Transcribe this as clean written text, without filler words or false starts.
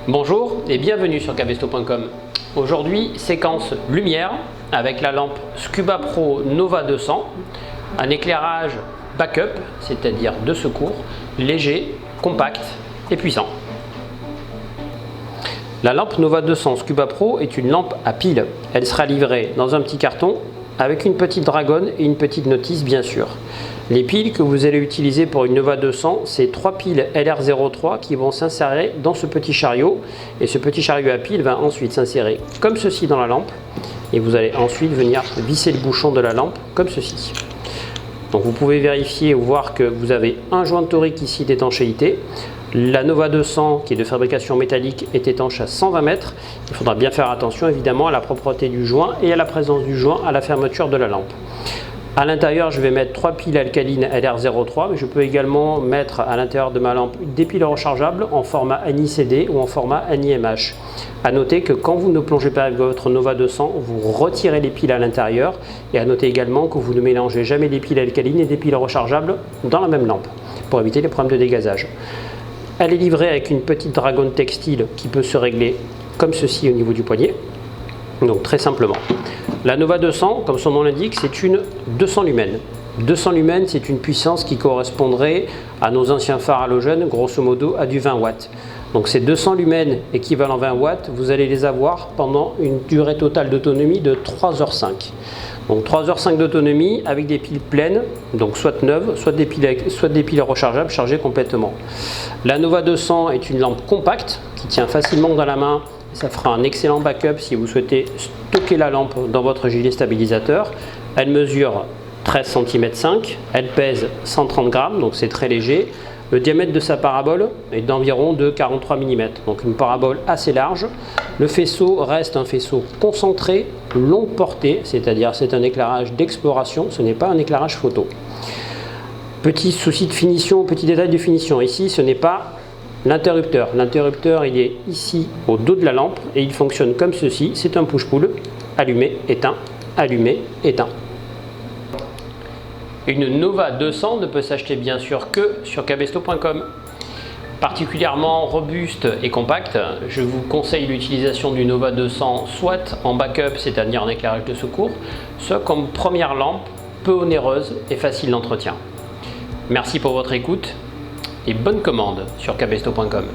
Bonjour et bienvenue sur Cabesto.com. Aujourd'hui, séquence lumière avec la lampe Scuba Pro Nova 200, un éclairage backup, c'est-à-dire de secours, léger, compact et puissant. La lampe Nova 200 Scuba Pro est une lampe à pile. Elle sera livrée dans un petit carton avec une petite dragonne et une petite notice bien sûr. Les piles que vous allez utiliser pour une Nova 200, c'est 3 piles LR03 qui vont s'insérer dans ce petit chariot. Et ce petit chariot à piles va ensuite s'insérer comme ceci dans la lampe. Et vous allez ensuite venir visser le bouchon de la lampe comme ceci. Donc vous pouvez vérifier ou voir que vous avez un joint de torique ici d'étanchéité. La Nova 200 qui est de fabrication métallique est étanche à 120 mètres. Il faudra bien faire attention évidemment à la propreté du joint et à la présence du joint à la fermeture de la lampe. À l'intérieur, je vais mettre 3 piles alcalines LR03, mais je peux également mettre à l'intérieur de ma lampe des piles rechargeables en format ANI CD ou en format ANI MH. A noter que quand vous ne plongez pas avec votre Nova 200, vous retirez les piles à l'intérieur, et à noter également que vous ne mélangez jamais des piles alcalines et des piles rechargeables dans la même lampe pour éviter les problèmes de dégazage. Elle est livrée avec une petite dragonne textile qui peut se régler comme ceci au niveau du poignet, donc très simplement. La Nova 200, comme son nom l'indique, c'est une 200 lumens. 200 lumens, c'est une puissance qui correspondrait à nos anciens phares halogènes, grosso modo à du 20 watts. Donc ces 200 lumens équivalent 20 watts, vous allez les avoir pendant une durée totale d'autonomie de 3h05. Donc 3h05 d'autonomie avec des piles pleines, donc soit neuves, soit des piles rechargeables chargées complètement. La Nova 200 est une lampe compacte qui tient facilement dans la main. Ça fera un excellent backup si vous souhaitez stocker la lampe dans votre gilet stabilisateur. Elle mesure 13 cm 5, elle pèse 130 grammes, donc c'est très léger. Le diamètre de sa parabole est d'environ de 43 mm, donc une parabole assez large. Le faisceau reste un faisceau concentré, longue portée, c'est-à-dire c'est un éclairage d'exploration, ce n'est pas un éclairage photo. Petit souci de finition, petit détail de finition, ici ce n'est pas l'interrupteur. L'interrupteur il est ici au dos de la lampe et il fonctionne comme ceci, c'est un push-pull, allumé, éteint, allumé, éteint. Une Nova 200 ne peut s'acheter bien sûr que sur Cabesto.com. Particulièrement robuste et compacte, je vous conseille l'utilisation du Nova 200 soit en backup, c'est-à-dire en éclairage de secours, soit comme première lampe peu onéreuse et facile d'entretien. Merci pour votre écoute et bonne commande sur Cabesto.com.